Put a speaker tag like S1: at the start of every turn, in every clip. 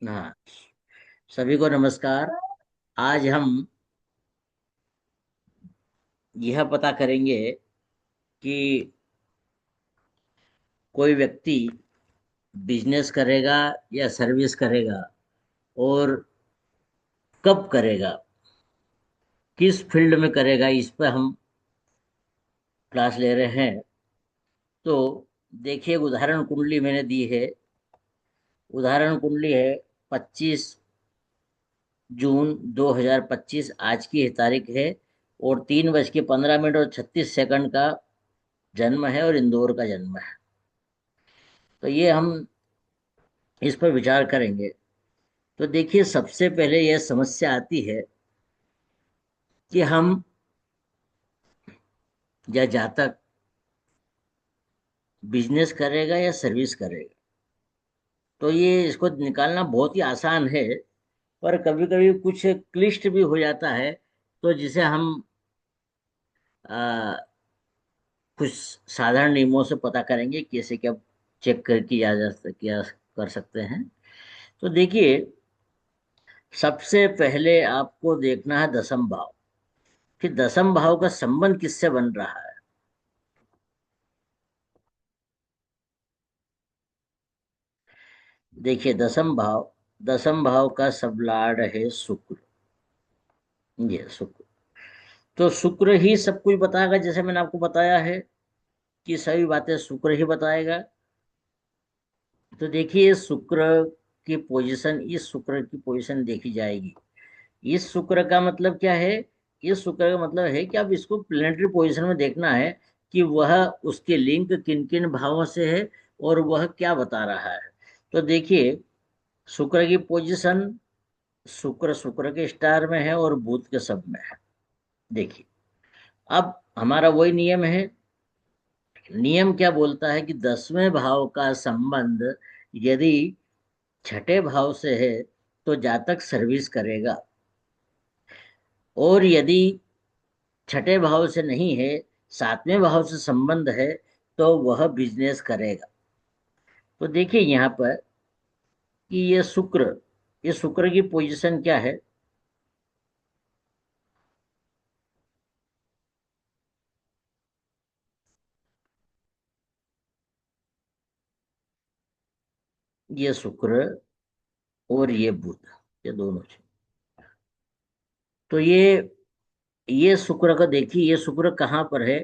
S1: हाँ, सभी को नमस्कार। आज हम यह पता करेंगे कि कोई व्यक्ति बिजनेस करेगा या सर्विस करेगा, और कब करेगा, किस फील्ड में करेगा। इस पर हम क्लास ले रहे हैं। तो देखिए, उदाहरण कुंडली मैंने दी है। उदाहरण कुंडली है 25 जून 2025, आज की तारीख है, और 3:15 और 36 सेकंड का जन्म है, और इंदौर का जन्म है। तो ये हम इस पर विचार करेंगे। तो देखिए, सबसे पहले यह समस्या आती है कि हम या जातक बिजनेस करेगा या सर्विस करेगा। तो ये इसको निकालना बहुत ही आसान है, पर कभी कभी कुछ क्लिष्ट भी हो जाता है। तो जिसे हम आ, कुछ साधारण नियमों से पता करेंगे कैसे क्या चेक कर किया किया कर सकते हैं। तो देखिए, सबसे पहले आपको देखना है दसम भाव, कि दसम भाव का संबंध किससे बन रहा है। देखिए, दसम भाव का सब लॉर्ड है शुक्र। ये शुक्र, तो शुक्र ही सब कुछ बताएगा। जैसे मैंने आपको बताया है कि सभी बातें शुक्र ही बताएगा। तो देखिए, इस शुक्र की पोजीशन देखी जाएगी। इस शुक्र का मतलब क्या है? इस शुक्र का मतलब है कि अब इसको प्लेनेटरी पोजीशन में देखना है कि वह उसके लिंक किन किन भावों से है, और वह क्या बता रहा है। तो देखिए, शुक्र की पोजीशन, शुक्र शुक्र के स्टार में है और बुध के सब में है। देखिए, अब हमारा वही नियम है। नियम क्या बोलता है कि 10वें भाव का संबंध यदि छठे भाव से है तो जातक सर्विस करेगा, और यदि छठे भाव से नहीं है, 7वें भाव से संबंध है, तो वह बिजनेस करेगा। तो देखिए यहाँ पर कि ये शुक्र की पोजीशन क्या है। ये शुक्र और ये बुध, ये दोनों चीज। तो ये शुक्र का देखिए, ये शुक्र कहाँ पर है।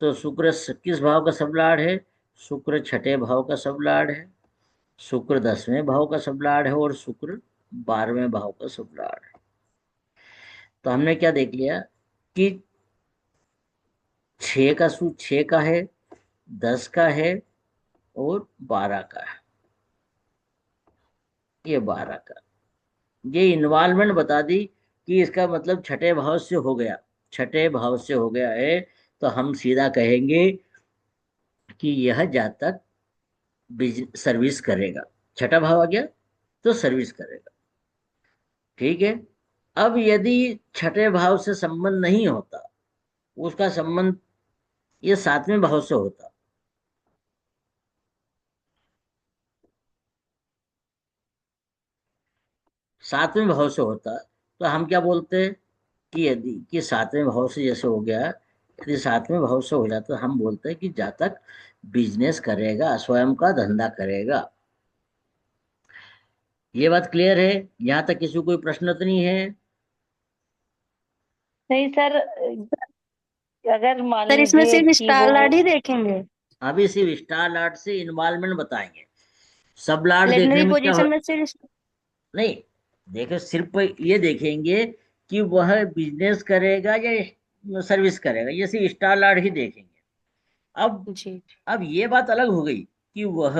S1: तो शुक्र किस भाव का सबलाड़ है? शुक्र छठे भाव का सबलाड़ है, शुक्र 10वें भाव का सबलाड़ है, और शुक्र 12वें भाव का सबलाड़ है। तो हमने क्या देख लिया कि 6 का है, 10 का है, और 12 का है। ये 12 का, ये इन्वॉल्वमेंट बता दी कि इसका मतलब छठे भाव से हो गया। छठे भाव से हो गया है, तो हम सीधा कहेंगे कि यह जातक सर्विस करेगा। छठा भाव आ गया तो सर्विस करेगा। ठीक है। अब यदि छठे भाव से संबंध नहीं होता, उसका संबंध ये 7वें भाव से होता। 7वें भाव से होता, तो हम क्या बोलते हैं कि यदि कि 7वें भाव से जैसे हो गया, यदि 7वें भाव से हो जाता तो हम बोलते हैं कि जातक बिजनेस करेगा, स्वयं का धंधा करेगा। ये बात क्लियर है? यहाँ तक किसी को कोई प्रश्न तो नहीं है?
S2: नहीं सर, अगर मान
S3: सर इसमें
S2: लीजिए
S3: सिर्फ
S2: कि वो
S3: स्टार लार्ड ही देखेंगे?
S1: अभी सिर्फ स्टार लार्ड से इन्वॉल्वमेंट बताएंगे। सब लार्ड देखने
S3: प्लेटनरी
S1: में क्या हो?
S3: पोजीशन में सिर्फ।
S1: नहीं, देखो, सिर्फ ये देखेंगे कि वह बिजनेस करेगा या सर्विस करेगा, ये सिर्फ स्टार लार्ड ही देखेंगे। अब
S3: जी।
S1: अब ये बात अलग हो गई कि वह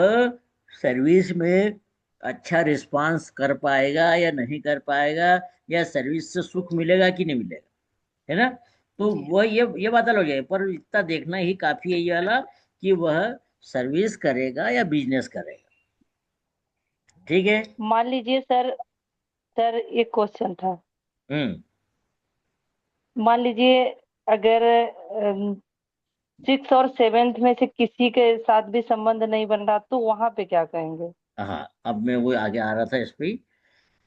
S1: सर्विस में अच्छा रिस्पांस कर पाएगा या नहीं कर पाएगा, या सर्विस से सुख मिलेगा कि नहीं मिलेगा, है ना। तो
S3: जी।
S1: वह ये बात अलग है, पर इतना देखना ही काफी है ये वाला, कि वह सर्विस करेगा या बिजनेस करेगा। ठीक है।
S2: मान लीजिए सर, एक क्वेश्चन था।
S1: हम्म।
S2: मान लीजिए अगर 6 और 7th में से किसी के साथ भी संबंध नहीं बन रहा, तो वहां पे क्या कहेंगे?
S1: हाँ, अब मैं वो आगे आ रहा था इस पे।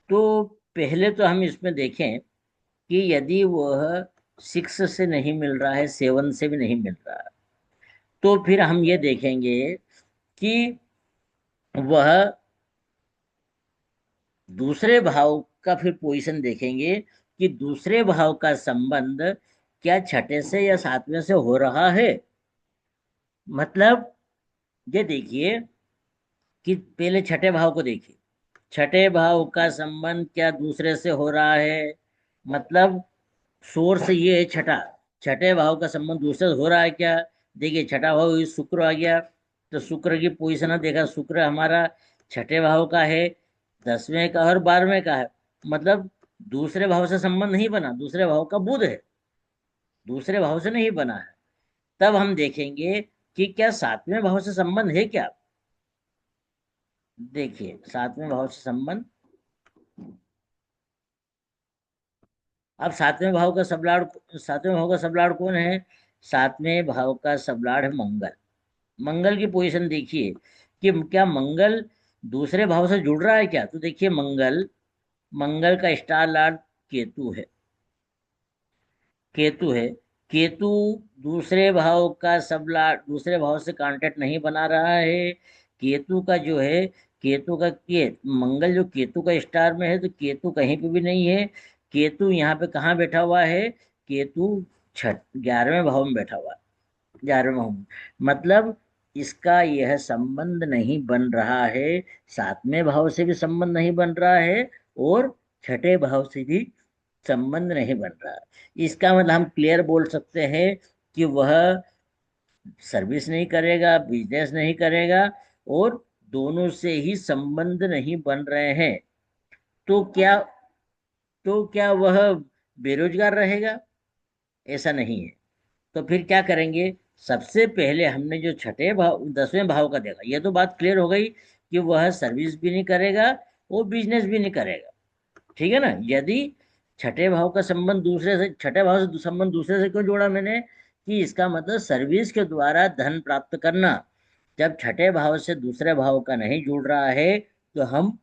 S1: तो पहले तो हम इसमें देखें कि यदि वह 6 से नहीं मिल रहा है, 7 से भी नहीं मिल रहा है, तो फिर हम ये देखेंगे कि वह दूसरे भाव का फिर पोजीशन देखेंगे कि दूसरे भाव का संबंध क्या छठे से या सातवें से हो रहा है। मतलब ये देखिए कि पहले छठे भाव को देखिए, छठे भाव का संबंध क्या दूसरे से हो रहा है। मतलब सोर्स ये है छठा, छठे भाव का संबंध दूसरे से हो रहा है क्या। देखिए छठा भाव ये शुक्र आ गया, तो शुक्र की पोजीशन है, देखा शुक्र हमारा छठे भाव का है, 10वें का और 12वें का है। मतलब दूसरे भाव से संबंध नहीं बना, दूसरे भाव का बुध है, दूसरे भाव से नहीं बना है। तब हम देखेंगे कि क्या सातवें भाव से संबंध है क्या। देखिए सातवें भाव से संबंध, अब सातवें भाव का सबलाड़, सातवें भाव का सबलाड़ कौन है। सातवें भाव का सबलाड़ है मंगल। मंगल की पोजीशन देखिए कि क्या मंगल दूसरे भाव से जुड़ रहा है क्या। तो देखिए मंगल, मंगल का स्टार लॉर्ड केतु है, केतु है। केतु दूसरे भाव का सबला, दूसरे भाव से कांटेक्ट नहीं बना रहा है। केतु का जो है, केतु का के मंगल जो केतु का स्टार में है, तो केतु कहीं पे भी नहीं है। केतु यहाँ पे कहाँ बैठा हुआ है, केतु छठ 11वें भाव में बैठा हुआ है, 11वें भाव में। मतलब इसका यह संबंध नहीं बन रहा है, सातवें भाव से भी संबंध नहीं बन रहा है, और छठे भाव से भी संबंध नहीं बन रहा। इसका मतलब हम क्लियर बोल सकते हैं कि वह सर्विस नहीं करेगा, बिजनेस नहीं करेगा, और दोनों से ही संबंध नहीं बन रहे हैं। तो क्या, तो क्या वह बेरोजगार रहेगा, ऐसा नहीं है। तो फिर क्या करेंगे, सबसे पहले हमने जो छठे भाव 10वें भाव का देखा, ये तो बात क्लियर हो गई कि वह सर्विस भी नहीं करेगा और बिजनेस भी नहीं करेगा। ठीक है ना। यदि छठे भाव का संबंध दूसरे से, छठे भाव से संबंध दूसरे से क्यों जोड़ा मैंने, कि इसका मतलब सर्विस के द्वारा धन प्राप्त करना। जब छठे भाव से दूसरे भाव का नहीं जुड़ रहा है, तो हम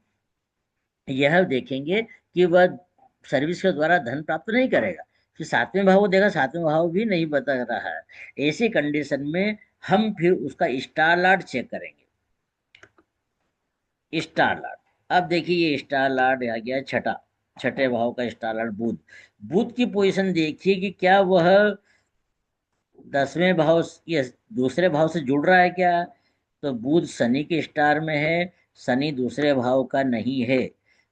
S1: यह देखेंगे कि वह सर्विस के द्वारा धन प्राप्त नहीं करेगा। फिर सातवें भाव को देखा, सातवें भाव भी नहीं बता रहा है। ऐसी कंडीशन में हम फिर उसका स्टार लॉर्ड चेक करेंगे, स्टार लॉर्ड। अब देखिए ये स्टार लॉर्ड आ गया छठा, छठे भाव का स्टार लॉर्ड बुध। बुध की पोजीशन देखिए कि क्या वह 10वें भाव या दूसरे भाव से जुड़ रहा है क्या। तो बुध शनि के स्टार में है, शनि दूसरे भाव का नहीं है,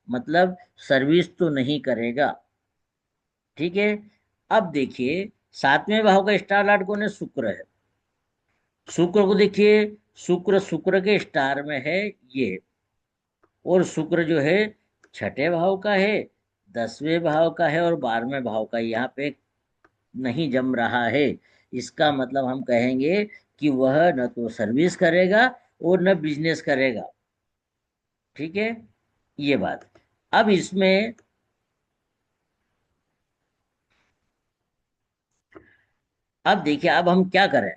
S1: मतलब सर्विस तो नहीं करेगा। ठीक है। अब देखिए सातवें भाव का स्टार लॉर्ड कौन है, शुक्र है। शुक्र को देखिए, शुक्र शुक्र के स्टार में है ये, और शुक्र जो है छठे भाव का है, 10वें भाव का है और 12वें भाव का, यहाँ पे नहीं जम रहा है। इसका मतलब हम कहेंगे कि वह न तो सर्विस करेगा और न बिजनेस करेगा। ठीक है, ये बात। अब इसमें, अब देखिए अब हम क्या करें।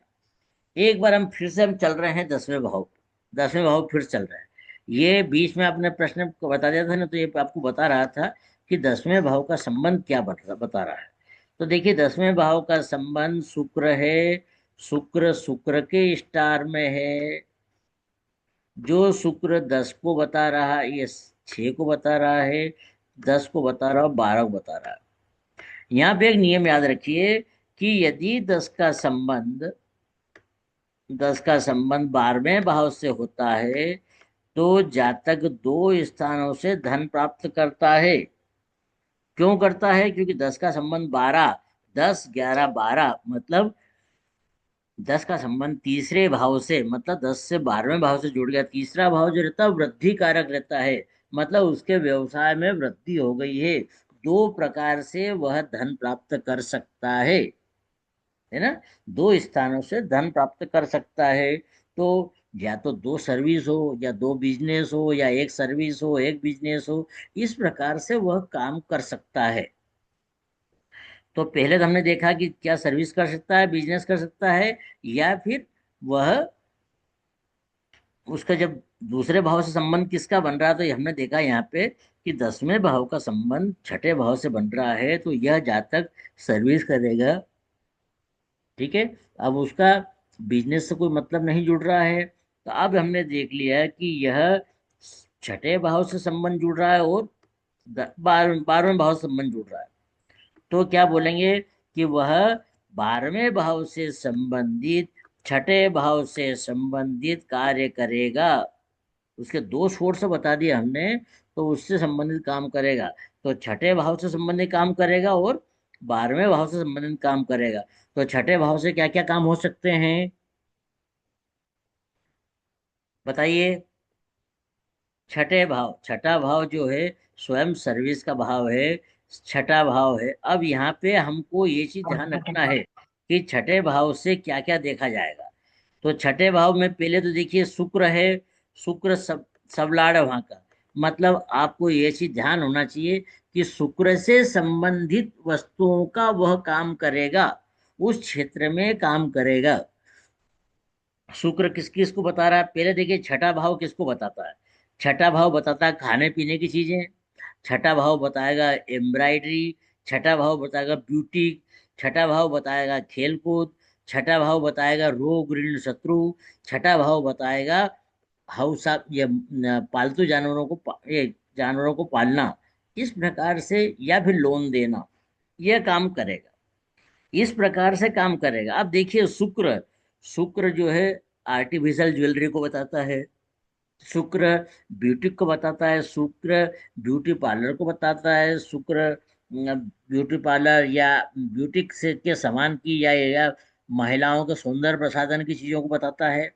S1: एक बार हम फिर से हम चल रहे हैं 10वें भाव, 10वें भाव फिर चल रहे हैं। ये बीच में आपने प्रश्न को बता दिया था ना, तो ये आपको बता रहा था कि 10वें भाव का संबंध क्या बता रहा है। तो देखिए 10वें भाव का संबंध शुक्र है, शुक्र शुक्र के स्टार में है। जो शुक्र 10 को बता रहा है, ये 6 को बता रहा है, 10 को बता रहा है, 12 को बता रहा है। यहाँ पे एक नियम याद रखिए कि यदि 10 का संबंध 12वें भाव से होता है, तो जातक दो स्थानों से धन प्राप्त करता है। क्यों करता है, क्योंकि 10 का संबंध 12, 10 11 12, मतलब 10 का संबंध तीसरे भाव से, मतलब 10 से 12वें भाव से जुड़ गया। तीसरा भाव जो रहता है वृद्धि कारक रहता है, मतलब उसके व्यवसाय में वृद्धि हो गई है। दो प्रकार से वह धन प्राप्त कर सकता है ना। दो स्थानों से धन प्राप्त कर सकता है। तो या तो दो सर्विस हो, या दो बिजनेस हो, या एक सर्विस हो एक बिजनेस हो, इस प्रकार से वह काम कर सकता है। तो पहले तो हमने देखा कि क्या सर्विस कर सकता है, बिजनेस कर सकता है, या फिर वह उसका जब दूसरे भाव से संबंध किसका बन रहा है, तो हमने देखा यहाँ पे कि 10वें भाव का संबंध छठे भाव से बन रहा है, तो यह जातक सर्विस करेगा। ठीक है। अब उसका बिजनेस से कोई मतलब नहीं जुड़ रहा है, तो अब हमने देख लिया कि यह छठे भाव से संबंध जुड़ रहा है और 12वें भाव से संबंध जुड़ रहा है। तो क्या बोलेंगे कि वह 12वें भाव से संबंधित छठे भाव से संबंधित कार्य करेगा। उसके दो सोर्स बता दिए हमने, तो उससे संबंधित काम करेगा। तो छठे भाव से संबंधित काम करेगा और 12वें भाव से संबंधित काम करेगा। तो छठे भाव से क्या क्या काम हो सकते हैं, बताइए। छठे भाव, छठा भाव जो है स्वयं सर्विस का भाव है, छठा भाव है। अब यहाँ पे हमको ये चीज ध्यान रखना है कि छठे भाव से क्या क्या देखा जाएगा। तो छठे भाव में पहले तो देखिए शुक्र है। शुक्र सब लाड़ है वहां का। मतलब आपको ये चीज ध्यान होना चाहिए कि शुक्र से संबंधित वस्तुओं का वह काम करेगा, उस क्षेत्र में काम करेगा। शुक्र किस किस को बता रहा है, पहले देखिए छठा भाव किसको बताता है। छठा भाव बताता है खाने पीने की चीजें। छठा भाव बताएगा एम्ब्रायडरी। छठा भाव बताएगा ब्यूटी। छठा भाव बताएगा खेल कूद। छठा भाव बताएगा रोग ऋण शत्रु। छठा भाव बताएगा हाउस ये पालतू जानवरों को ये जानवरों को पालना, इस प्रकार से, या फिर लोन देना, यह काम करेगा। इस प्रकार से काम करेगा। अब देखिए शुक्र, शुक्र जो है आर्टिफिशियल ज्वेलरी को बताता है। शुक्र ब्यूटी को बताता है। शुक्र ब्यूटी पार्लर को बताता है। शुक्र ब्यूटी पार्लर या ब्यूटी से के सामान की या महिलाओं के सौंदर्य प्रसाधन की चीजों को बताता है।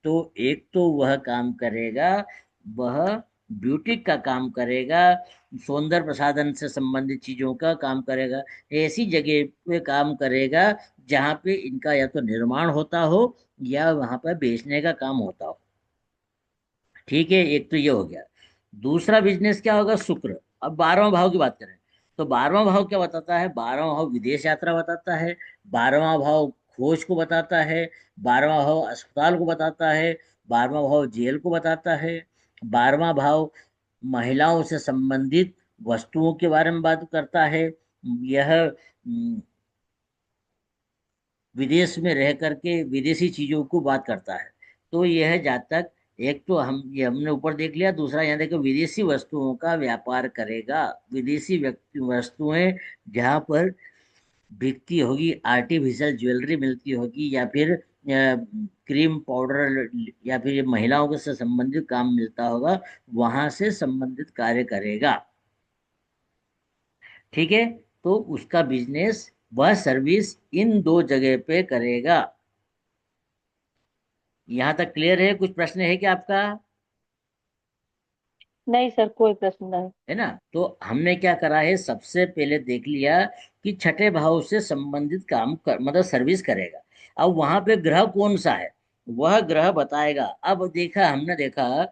S1: तो एक तो वह काम करेगा, वह ब्यूटी का काम करेगा, सौंदर्य प्रसाधन से संबंधित चीजों का काम करेगा। ऐसी जगह पे काम करेगा जहाँ पे इनका या तो निर्माण होता हो या वहां पर बेचने का काम होता हो। ठीक है, एक तो ये हो गया। दूसरा बिजनेस क्या होगा, शुक्र। अब 12वां भाव की बात करें, तो 12वां भाव क्या बताता है, 12वां भाव विदेश यात्रा बताता है। 12वां भाव खोज को बताता है। 12वां भाव अस्पताल को बताता है। 12वां भाव जेल को बताता है। 12वां भाव महिलाओं से संबंधित वस्तुओं के बारे में बात करता है। यह विदेश में रह करके विदेशी चीजों को बात करता है। तो यह जातक, एक तो हम ये हमने ऊपर देख लिया, दूसरा यहाँ देखो विदेशी वस्तुओं का व्यापार करेगा। विदेशी व्यक्ति वस्तुएं जहाँ पर बिकती होगी, आर्टिफिशियल ज्वेलरी मिलती होगी, या फिर क्रीम पाउडर, या फिर ये महिलाओं के से संबंधित काम मिलता होगा, वहां से संबंधित कार्य करेगा। ठीक है। तो उसका बिजनेस, वह सर्विस इन दो जगह पे करेगा। यहाँ तक क्लियर है, कुछ प्रश्न है क्या आपका,
S2: नहीं सर, कोई प्रश्न नहीं।
S1: है ना। तो हमने क्या करा है, सबसे पहले देख लिया कि छठे भाव से संबंधित काम मतलब सर्विस करेगा। अब वहां पे ग्रह कौन सा है, वह ग्रह बताएगा। अब देखा, हमने देखा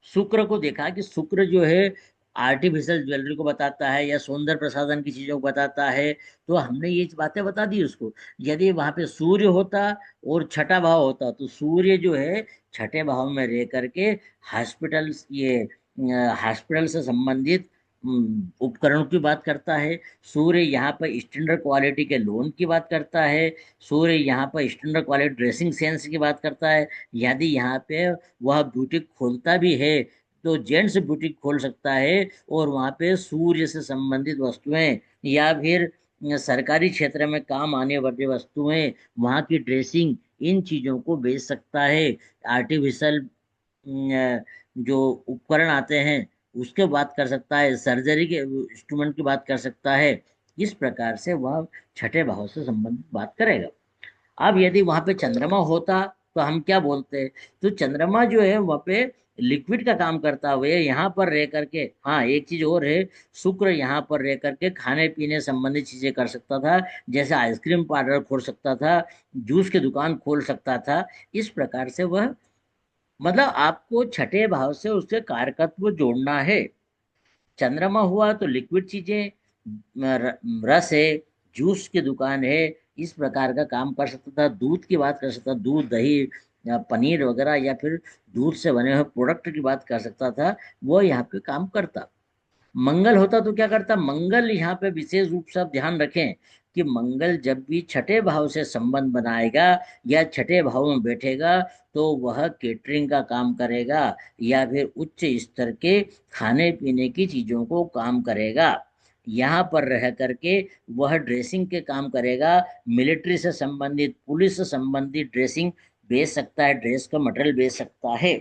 S1: शुक्र को, देखा कि शुक्र जो है आर्टिफिशियल ज्वेलरी को बताता है या सौंदर्य प्रसाधन की चीजों को बताता है। तो हमने ये बातें बता दी उसको। यदि वहां पे सूर्य होता और छठा भाव होता, तो सूर्य जो है छठे भाव में रह करके हॉस्पिटल, ये हॉस्पिटल से संबंधित उपकरणों की बात करता है। सूर्य यहाँ पर स्टैंडर्ड क्वालिटी के लोन की बात करता है। सूर्य यहाँ पर स्टैंडर्ड क्वालिटी ड्रेसिंग सेंस की बात करता है। यदि यहाँ पे वह बुटीक खोलता भी है, तो जेंट्स बुटीक खोल सकता है, और वहाँ पे सूर्य से संबंधित वस्तुएं या फिर सरकारी क्षेत्र में काम आने वाली वस्तुएं, वहाँ की ड्रेसिंग, इन चीजों को बेच सकता है। आर्टिफिशियल जो उपकरण आते हैं उसके बात कर सकता है, सर्जरी के इंस्ट्रूमेंट की बात कर सकता है। इस प्रकार से वह छठे भाव से संबंधित बात करेगा। अब यदि वहां पे चंद्रमा होता, तो हम क्या बोलते हैं, तो चंद्रमा जो है वहां पे लिक्विड का काम करता हुए यहाँ पर रह करके, हाँ एक चीज और है, शुक्र यहाँ पर रह करके खाने पीने संबंधित चीजें कर सकता था। जैसे आइसक्रीम पार्लर खोल सकता था, जूस की दुकान खोल सकता था। इस प्रकार से वह, मतलब आपको छठे भाव से उसके कारकत्व जोड़ना है। चंद्रमा हुआ तो लिक्विड चीजें, रस है, जूस की दुकान है, इस प्रकार का काम कर सकता था। दूध की बात कर सकता था, दूध दही, या पनीर वगैरह या फिर दूध से बने हुए प्रोडक्ट की बात कर सकता था, वो यहाँ पे काम करता। मंगल होता तो क्या करता? मंगल यहाँ पे विशेष रूप से आप ध्यान रखें कि मंगल जब भी छठे भाव से संबंध बनाएगा या छठे भाव में बैठेगा, तो वह केटरिंग का काम करेगा या फिर उच्च स्तर के खाने पीने की चीजों को काम करेगा। यहाँ पर रह करके वह ड्रेसिंग के काम करेगा, मिलिट्री से संबंधित, पुलिस से संबंधित ड्रेसिंग बेच सकता है, ड्रेस का मटेरियल बेच सकता है।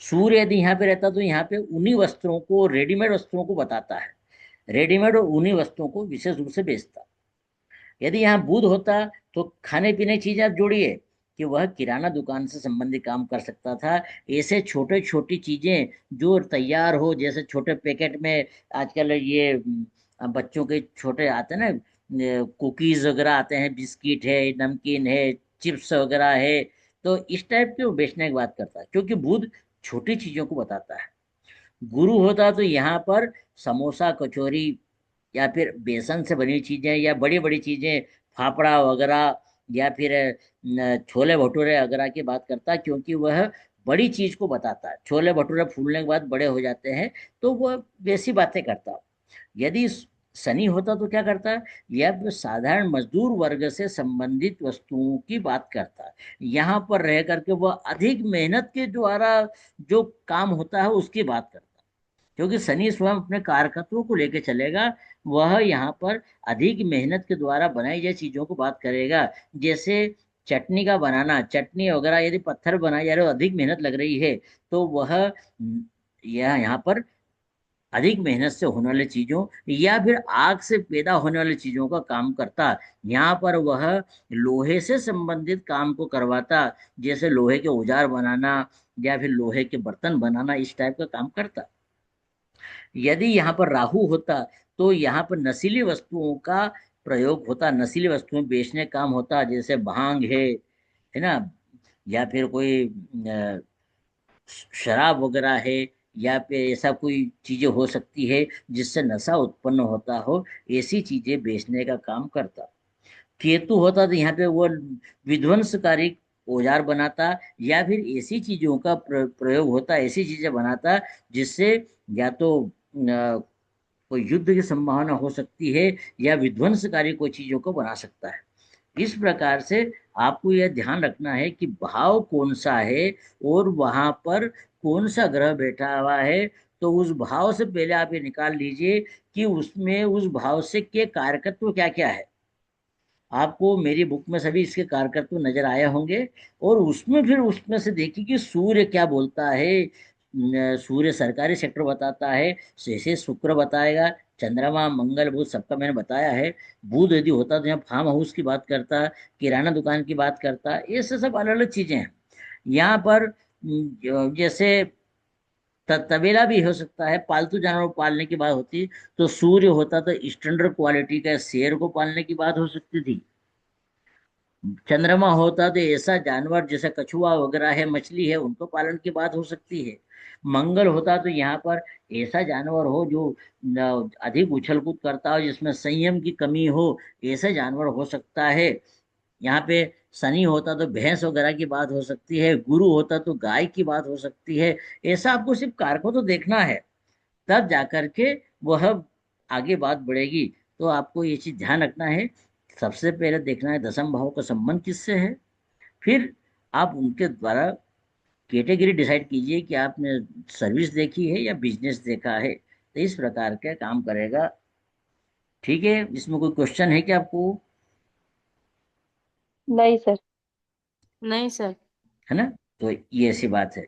S1: सूर्य यदि यहाँ पे रहता तो यहाँ पे उन्हीं वस्त्रों को, रेडीमेड वस्त्रों को बताता है, रेडीमेड और उन्हीं वस्त्रों को विशेष रूप से बेचता। यदि यहाँ बुध होता तो खाने पीने की चीजें आप जोड़िए कि वह किराना दुकान से संबंधित काम कर सकता था। ऐसे छोटे छोटी चीजें जो तैयार हो, जैसे छोटे पैकेट में आजकल ये बच्चों के छोटे आते हैं ना, कुकीज वगैरह आते हैं, बिस्किट है, नमकीन है, चिप्स वगैरह है, तो इस टाइप के वो बेचने की बात करता है, क्योंकि बुध छोटी चीजों को बताता है। गुरु होता तो यहाँ पर समोसा, कचौरी या फिर बेसन से बनी चीजें या बड़ी बड़ी चीजें, फाफड़ा वगैरह या फिर छोले भटूरे वगैरह की बात करता, क्योंकि वह बड़ी चीज को बताता है। छोले भटूरे फूलने के बाद बड़े हो जाते हैं, तो वह वैसी बातें करता। यदि शनि होता तो क्या करता? यह साधारण मजदूर वर्ग से संबंधित वस्तुओं की बात करता है। यहाँ पर रह करके वह अधिक मेहनत के द्वारा जो काम होता है उसकी बात करता है, क्योंकि शनि स्वयं अपने कारकत्वों को लेकर चलेगा। वह यहाँ पर अधिक मेहनत के द्वारा बनाई गई चीजों को बात करेगा। जैसे चटनी का बनाना, चटनी वगैरह यदि पत्थर बनाई जा रही है, अधिक मेहनत लग रही है, तो वह यह यहाँ पर अधिक मेहनत से होने वाली चीजों या फिर आग से पैदा होने वाली चीजों का काम करता। यहाँ पर वह लोहे से संबंधित काम को करवाता, जैसे लोहे के औजार बनाना या फिर लोहे के बर्तन बनाना, इस टाइप का काम करता। यदि यहाँ पर राहु होता तो यहाँ पर नशीली वस्तुओं का प्रयोग होता, नशीली वस्तुएं बेचने का काम होता, जैसे भांग है ना, या फिर कोई शराब वगैरह है, या फिर ऐसा कोई चीजें हो सकती है जिससे नशा उत्पन्न होता हो, ऐसी चीजें बेचने का काम करता। केतु होता तो यहाँ पे वो विध्वंसकारी औजार बनाता या फिर ऐसी चीजों का प्रयोग होता, ऐसी चीजें बनाता जिससे या तो कोई युद्ध की संभावना हो सकती है या विध्वंसकारी कोई चीजों को बना सकता है। इस प्रकार से आपको यह ध्यान रखना है कि भाव कौन सा है और वहां पर कौन सा ग्रह बैठा हुआ है। तो उस भाव से पहले आप ये निकाल लीजिए कि उसमें उस भाव से के कारकत्व क्या क्या है। आपको मेरी बुक में सभी इसके कारकत्व नजर आए होंगे, और उसमें फिर उसमें से देखिए कि सूर्य क्या बोलता है। सूर्य सरकारी सेक्टर बताता है, जैसे शुक्र बताएगा, चंद्रमा, मंगल, बुध सबका मैंने बताया है। बुध यदि होता तो यहाँ फार्म हाउस की बात करता, किराना दुकान की बात करता, ये सब अलग अलग चीजें हैं। यहाँ पर जैसे तबेला भी हो सकता है, पालतू जानवर पालने की बात होती, तो सूर्य होता तो स्टैंडर्ड क्वालिटी का शेर को पालने की बात हो सकती थी। चंद्रमा होता तो ऐसा जानवर जैसे कछुआ वगैरह है, मछली है, उनको पालन की बात हो सकती है। मंगल होता तो यहाँ पर ऐसा जानवर हो जो अधिक उछल कूद करता हो, जिसमें संयम की कमी हो, ऐसा जानवर हो सकता है। यहाँ पे शनि होता तो भैंस वगैरह की बात हो सकती है, गुरु होता तो गाय की बात हो सकती है। ऐसा आपको सिर्फ कारकों तो देखना है, तब जाकर के वह आगे बात बढ़ेगी। तो आपको ये चीज ध्यान रखना है, सबसे पहले देखना है दसम भाव का संबंध किससे है, फिर आप उनके द्वारा कैटेगरी डिसाइड कीजिए कि आपने सर्विस देखी है या बिजनेस देखा है, तो इस प्रकार का काम करेगा। ठीक है, इसमें कोई क्वेश्चन है क्या आपको?
S2: नहीं सर।
S3: नहीं सर।
S1: है ना? तो ये ऐसी बात है।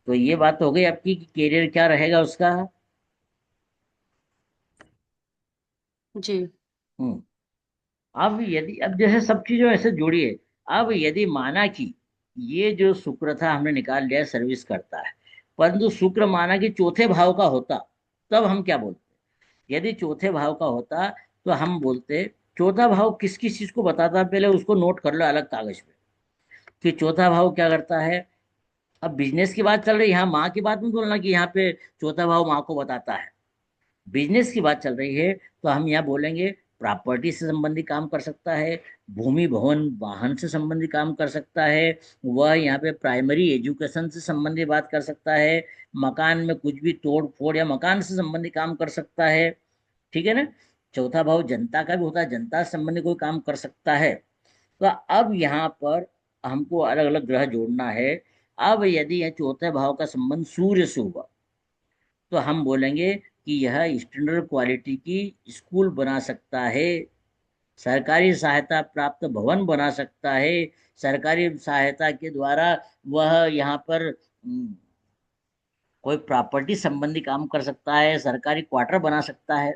S1: तो ये बात तो हो गई आपकी कि कैरियर क्या रहेगा उसका।
S3: जी।
S1: हम्म। अब जैसे सब चीजों ऐसे जोड़िए। अब यदि माना कि ये जो शुक्र था हमने निकाल लिया सर्विस करता है, परंतु शुक्र माना कि चौथे भाव का होता, तब हम क्या बोलते? यदि चौथे भाव का होता तो हम बोलते, चौथा भाव किस किस चीज को बताता है, पहले उसको नोट कर लो अलग कागज पे कि चौथा भाव क्या करता है। अब बिजनेस की बात चल रही है, यहाँ माँ की बात नहीं बोलना कि यहाँ पे चौथा भाव माँ को बताता है। बिजनेस की बात चल रही है तो हम यहाँ बोलेंगे प्रॉपर्टी से संबंधित काम कर सकता है, भूमि भवन वाहन से संबंधित काम कर सकता है, वह यहाँ पे प्राइमरी एजुकेशन से संबंधित बात कर सकता है, मकान में कुछ भी तोड़ फोड़ या मकान से संबंधित काम कर सकता है। ठीक है ना। चौथा भाव जनता का भी होता है, जनता से संबंधित कोई काम कर सकता है। तो अब यहाँ पर हमको अलग अलग ग्रह जोड़ना है। अब यदि यह चौथे भाव का संबंध सूर्य से हुआ तो हम बोलेंगे कि यह स्टैंडर्ड क्वालिटी की स्कूल बना सकता है, सरकारी सहायता प्राप्त भवन बना सकता है, सरकारी सहायता के द्वारा वह यहाँ पर कोई प्रॉपर्टी संबंधी काम कर सकता है, सरकारी क्वार्टर बना सकता है।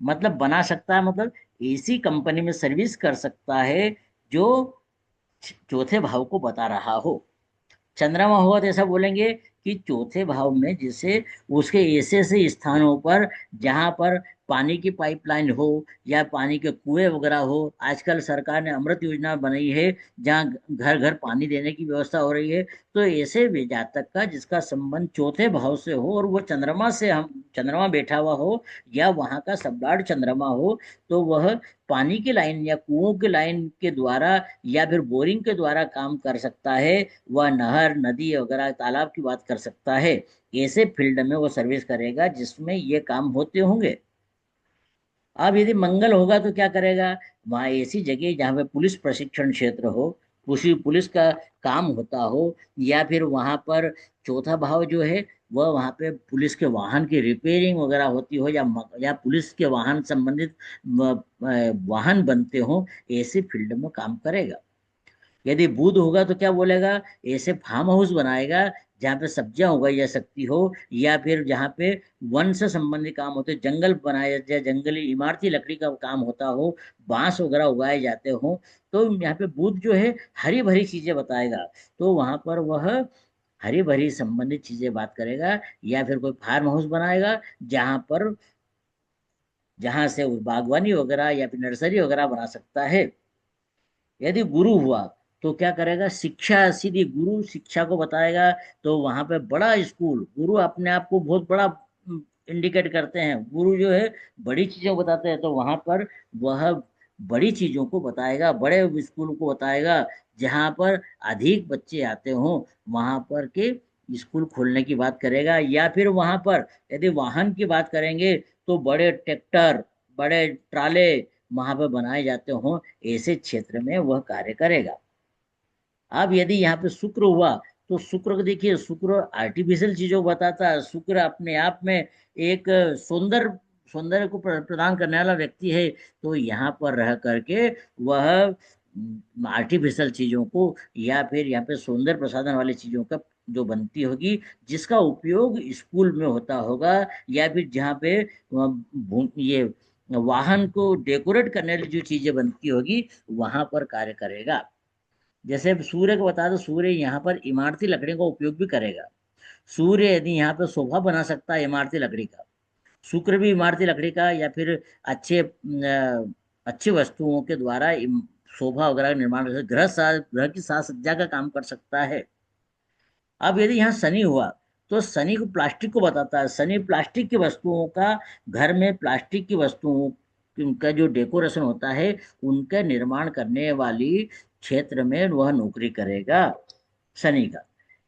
S1: मतलब बना सकता है मतलब ऐसी कंपनी में सर्विस कर सकता है जो चौथे भाव को बता रहा हो। चंद्रमा हुआ तो ऐसा बोलेंगे कि चौथे भाव में जैसे उसके ऐसे ऐसे स्थानों पर जहां पर पानी की पाइपलाइन हो या पानी के कुएं वगैरह हो। आजकल सरकार ने अमृत योजना बनाई है जहां घर घर पानी देने की व्यवस्था हो रही है। तो ऐसे भी जातक का जिसका संबंध चौथे भाव से हो और वो चंद्रमा से हम चंद्रमा बैठा हुआ हो या वहां का सम्राट चंद्रमा हो, तो वह पानी की लाइन या कुओं की लाइन के द्वारा या फिर बोरिंग के द्वारा काम कर सकता है। वह नहर नदी वगैरह तालाब की बात कर सकता है। ऐसे फील्ड में वो सर्विस करेगा जिसमें ये काम होते होंगे। अब यदि मंगल होगा तो क्या करेगा? वहां ऐसी जगह जहाँ पे पुलिस प्रशिक्षण क्षेत्र हो, पुलिस का काम होता हो, या फिर वहां पर चौथा भाव जो है वह वहां पे पुलिस के वाहन की रिपेयरिंग वगैरह होती हो या पुलिस के वाहन संबंधित वाहन बनते हो, ऐसे फील्ड में काम करेगा। यदि बुध होगा तो क्या बोलेगा? ऐसे फार्म हाउस बनाएगा जहाँ पे सब्जियां उगाई जा सकती हो, या फिर जहाँ पे वन से संबंधित काम होते, जंगल बनाया जाए, जंगली इमारती लकड़ी का काम होता हो, बांस वगैरह उगाए जाते हो। तो यहाँ पे बुध जो है हरी भरी चीजें बताएगा। तो वहां पर वह हरी भरी संबंधित चीजें बात करेगा, या फिर कोई फार्म हाउस बनाएगा जहां से वो बागवानी वगैरह या फिर नर्सरी वगैरह बना सकता है। यदि गुरु हुआ तो क्या करेगा? शिक्षा, सीधी गुरु शिक्षा को बताएगा। तो वहां पे बड़ा स्कूल, गुरु अपने आप को बहुत बड़ा इंडिकेट करते हैं, गुरु जो है बड़ी चीजों को बताते हैं। तो वहां पर वह बड़ी चीजों को बताएगा, बड़े स्कूल को बताएगा जहां पर अधिक बच्चे आते हों, वहां पर के स्कूल खोलने की बात करेगा। या फिर वहां पर यदि वाहन की बात करेंगे तो बड़े ट्रैक्टर, बड़े ट्राले वहां पर बनाए जाते हों, ऐसे क्षेत्र में वह कार्य करेगा। अब यदि यहाँ पे शुक्र हुआ तो शुक्र को देखिए, शुक्र आर्टिफिशियल चीजों को बताता है। शुक्र अपने आप में एक सौंदर्य को प्रदान करने वाला व्यक्ति है। तो यहाँ पर रह करके वह आर्टिफिशियल चीजों को या फिर यहाँ पे सौंदर्य प्रसाधन वाली चीजों का जो बनती होगी, जिसका उपयोग स्कूल में होता होगा, या फिर जहाँ पे ये वाहन को डेकोरेट करने वाली जो चीजें बनती होगी, वहां पर कार्य करेगा। जैसे अब सूर्य को बता दो, सूर्य यहाँ पर इमारती लकड़ी का उपयोग भी करेगा। सूर्य यदि यहाँ पर सोफा बना सकता है इमारती लकड़ी का, शुक्र भी इमारती लकड़ी का या फिर अच्छी वस्तुओं के द्वारा शोभा वगैरह का निर्माण कर, ग्रह की साज सज्जा का काम कर सकता है। अब यदि यहाँ शनि हुआ तो शनि को प्लास्टिक को बताता है। शनि प्लास्टिक की वस्तुओं का, घर में प्लास्टिक की वस्तुओं का जो डेकोरेशन होता है उनका निर्माण करने वाली क्षेत्र में वह नौकरी करेगा, शनि का।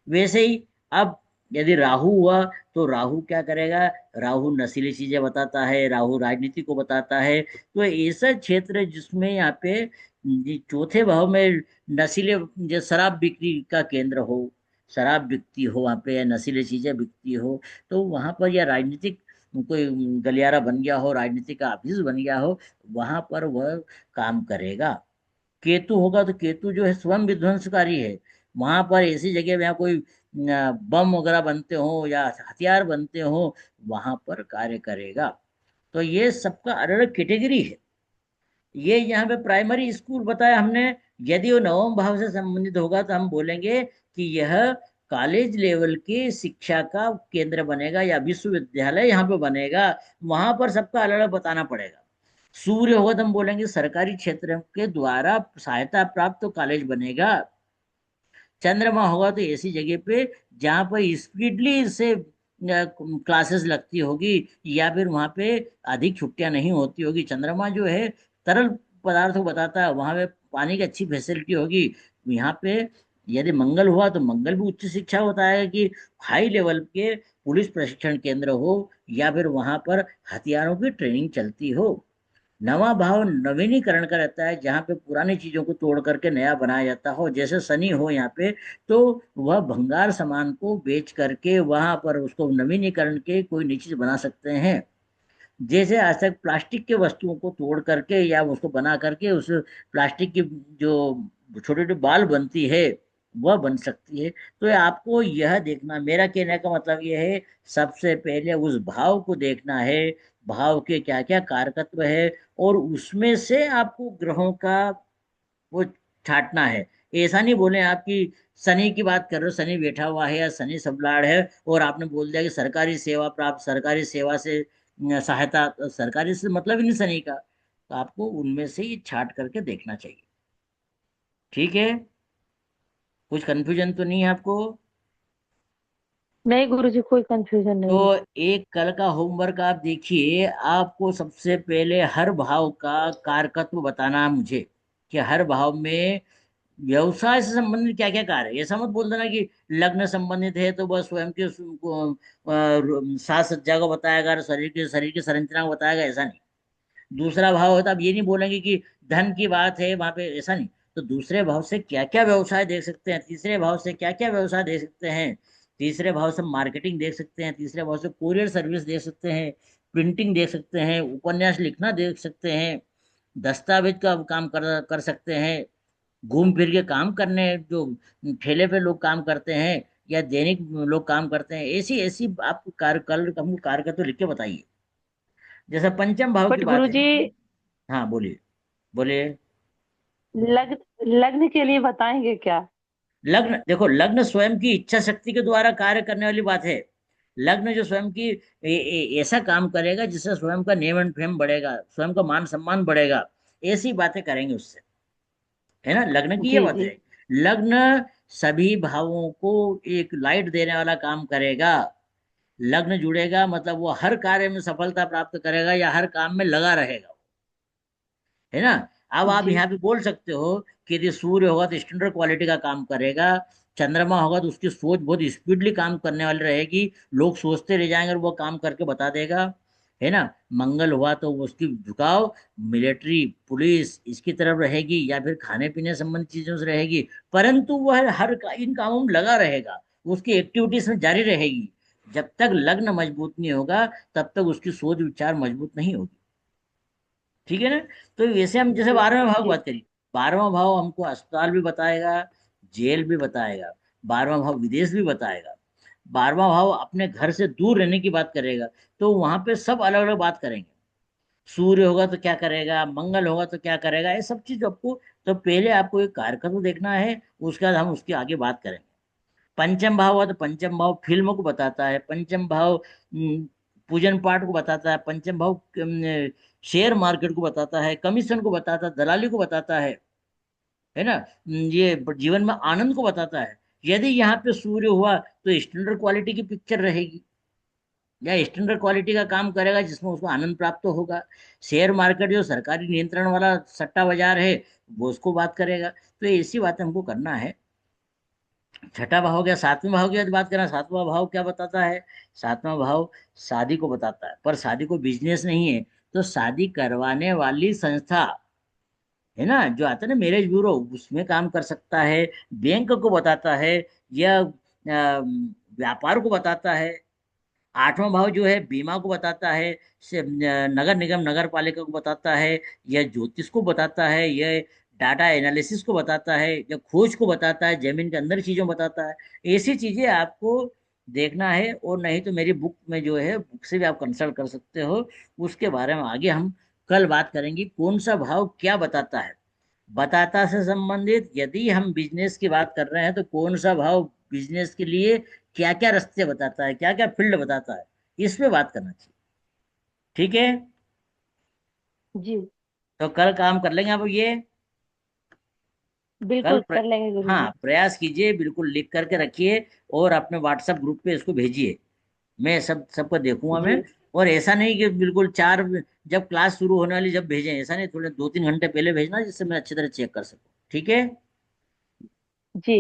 S1: वैसे ही अब यदि राहु हुआ तो राहु क्या करेगा? राहु नशीली चीजें बताता है, राहु राजनीति को बताता है। तो ऐसा क्षेत्र जिसमें यहाँ पे चौथे भाव में नशीले, जो शराब बिक्री का केंद्र हो, शराब बिकती हो वहाँ पे, या नशीली चीजें बिकती हो, तो वहां पर या राजनीतिक कोई गलियारा बन गया हो, राजनीतिक का ऑफिस बन गया हो, वहां पर वह काम करेगा। केतु होगा तो केतु जो है स्वयं विध्वंसकारी है। वहां पर ऐसी जगह में कोई बम वगैरह बनते हो या हथियार बनते हो, वहां पर कार्य करेगा। तो ये सबका अलग अलग कैटेगरी है। ये यहाँ पे प्राइमरी स्कूल बताया हमने। यदि वो नवम भाव से संबंधित होगा तो हम बोलेंगे कि यह कॉलेज लेवल की शिक्षा का केंद्र बनेगा या विश्वविद्यालय यहाँ पे बनेगा। वहां पर सबका अलग अलग बताना पड़ेगा। सूर्य होगा तो हम बोलेंगे सरकारी क्षेत्र के द्वारा सहायता प्राप्त तो कॉलेज बनेगा। चंद्रमा होगा तो ऐसी जगह पे जहाँ पर स्पीडली से क्लासेस लगती होगी, या फिर वहां पे अधिक छुट्टियां नहीं होती होगी। चंद्रमा जो है तरल पदार्थों को बताता है, वहां पे पानी की अच्छी फैसिलिटी होगी। यहाँ पे यदि मंगल हुआ तो मंगल भी उच्च शिक्षा बताएगा कि हाई लेवल के पुलिस प्रशिक्षण केंद्र हो, या फिर वहां पर हथियारों की ट्रेनिंग चलती हो। नवा भाव नवीनीकरण का रहता है, जहाँ पे पुरानी चीजों को तोड़ करके नया बनाया जाता हो। जैसे शनि हो यहाँ पे, तो वह भंगार सामान को बेच करके वहां पर उसको नवीनीकरण के कोई नई चीज बना सकते हैं। जैसे आज तक प्लास्टिक के वस्तुओं को तोड़ करके या उसको बना करके उस प्लास्टिक की जो छोटे छोटे बाल बनती है, वह बन सकती है। तो आपको यह देखना, मेरा कहने का मतलब यह है, सबसे पहले उस भाव को देखना है, भाव के क्या क्या कारकत्व है, और उसमें से आपको ग्रहों का वो छांटना है। ऐसा नहीं बोले आप कि शनि की बात कर रहे हो, शनि बैठा हुआ है या शनि सबलाड़ है, और आपने बोल दिया कि सरकारी सेवा प्राप्त, सरकारी सेवा से सहायता, सरकारी से मतलब ही नहीं शनि का। तो आपको उनमें से ही छांट करके देखना चाहिए। ठीक है, कुछ कंफ्यूजन तो नहीं है आपको?
S2: नहीं गुरुजी, कोई कंफ्यूजन
S1: तो
S2: नहीं है।
S1: एक कल का होमवर्क आप देखिए, आपको सबसे पहले हर भाव का कारकत्व बताना है मुझे, कि हर भाव में व्यवसाय से संबंधित क्या क्या कार्य है। ऐसा मत बोल देना कि लग्न संबंधित है तो बस स्वयं के साज सज्जा को बताएगा, शरीर की संरचना को बताएगा, ऐसा नहीं। दूसरा भाव होता, अब ये नहीं बोलेंगे कि धन की बात है वहां पे, ऐसा नहीं। तो दूसरे भाव से क्या क्या व्यवसाय देख सकते हैं, तीसरे भाव से क्या क्या व्यवसाय देख सकते हैं, तीसरे भाव से मार्केटिंग देख सकते हैं, तीसरे भाव से कोरियर सर्विस देख सकते हैं, प्रिंटिंग देख सकते हैं, उपन्यास लिखना देख सकते हैं, दस्तावेज का काम कर सकते हैं, घूम फिर के काम करने, जो ठेले पे लोग काम करते हैं या दैनिक लोग काम करते हैं, ऐसी ऐसी आप कार्य कल हमको कार्य का तो लिख के बताइए। जैसे पंचम भाव की
S2: बट
S1: बात है।
S2: गुरुजी,
S1: हाँ बोलिए, बोलिए।
S2: लग्न लग्न के लिए बताएंगे क्या?
S1: लग्न देखो, लग्न स्वयं की इच्छा शक्ति के द्वारा कार्य करने वाली बात है। लग्न जो स्वयं की ऐसा काम करेगा जिससे स्वयं का नेम एंड फेम बढ़ेगा, स्वयं का मान सम्मान बढ़ेगा, ऐसी बातें करेंगे उससे। है ना, लग्न की ये
S2: जी
S1: बात
S2: जी।
S1: है। लग्न सभी भावों को एक लाइट देने वाला काम करेगा। लग्न जुड़ेगा मतलब वो हर कार्य में सफलता प्राप्त करेगा या हर काम में लगा रहेगा। है ना। अब आप
S2: जी
S1: यहाँ पे बोल सकते हो कि यदि सूर्य होगा तो स्टैंडर्ड क्वालिटी का काम करेगा, चंद्रमा होगा तो उसकी सोच बहुत स्पीडली काम करने वाली रहेगी, लोग सोचते रह जाएंगे और वो काम करके बता देगा। है ना। मंगल हुआ तो वो उसकी झुकाव मिलिट्री पुलिस इसकी तरफ रहेगी, या फिर खाने पीने संबंधित चीजों से रहेगी, परंतु वह इन कामों में लगा रहेगा, उसकी एक्टिविटीज में जारी रहेगी। जब तक लग्न मजबूत नहीं होगा तब तक उसकी सोच विचार मजबूत नहीं होगी। ठीक है ना। तो वैसे हम जैसे
S2: जी
S1: 12वें भाव की
S2: जी।
S1: बात करी, 12वां भाव हमको अस्पताल भी बताएगा, जेल भी बताएगा, 12वां भाव विदेश भी बताएगा, 12वां भाव अपने घर से दूर रहने की बात करेगा। तो वहां पे सब अलग अलग बात करेंगे। सूर्य होगा तो क्या करेगा, मंगल होगा तो क्या करेगा, ये सब चीज आपको, तो पहले आपको एक कार्यक्रम देखना है, उसके बाद हम उसकी आगे बात करेंगे। पंचम भाव हुआ तो पंचम भाव फिल्मों को बताता है, पंचम भाव पूजन पाठ को बताता है, पंचम भाव शेयर मार्केट को बताता है, कमीशन को बताता है, दलाली को बताता है ना। ये जीवन में आनंद को बताता है। यदि यहाँ पे सूर्य हुआ तो स्टैंडर्ड क्वालिटी की पिक्चर रहेगी, या स्टैंडर्ड क्वालिटी का काम करेगा जिसमें उसको आनंद प्राप्त होगा। शेयर मार्केट जो सरकारी नियंत्रण वाला सट्टा बाजार है, वो उसको बात करेगा। तो ऐसी बातें हमको करना है। छठा भाव हो गया। सातवें भाव की यदि बात करें, सातवां भाव क्या बताता है? सातवां भाव शादी को बताता है, पर शादी को बिजनेस नहीं है, तो शादी करवाने वाली संस्था, है ना, जो आता है ना मैरिज ब्यूरो, उसमें काम कर सकता है। बैंक को बताता है, या व्यापार को बताता है। आठवां भाव जो है बीमा को बताता है, नगर निगम नगर पालिका को बताता है, या ज्योतिष को बताता है, या डाटा एनालिसिस को बताता है, या खोज को बताता है, जमीन के अंदर चीजों को बताता है। ऐसी चीजें आपको देखना है, और नहीं तो मेरी बुक में जो है, बुक से भी आप कंसल्ट कर सकते हो। उसके बारे में आगे हम कल बात करेंगे, कौन सा भाव क्या बताता है। बताता से संबंधित, यदि हम बिजनेस की बात कर रहे हैं तो कौन सा भाव बिजनेस के लिए क्या क्या रास्ते बताता है, क्या क्या फील्ड बताता है, इस पे बात करना चाहिए। ठीक है।
S2: जी।
S1: तो कल काम कर लेंगे आप ये। कल
S2: बिल्कुल कर लेंगे गुरुजी।
S1: हाँ, प्रयास कीजिए, बिल्कुल लिख करके रखिए और अपने व्हाट्सएप ग्रुप पे इसको भेजिए। मैं सबको देखूंगा मैं।
S2: जी
S1: और ऐसा नहीं कि बिल्कुल चार, जब क्लास शुरू होने वाली जब भेजें, ऐसा नहीं, थोड़े 2-3 घंटे पहले भेजना जिससे मैं अच्छी तरह चेक कर सकूं। ठीक है।
S2: जी।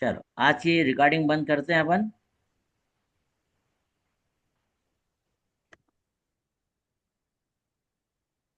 S1: चलो आज की रिकॉर्डिंग बंद करते हैं अपन।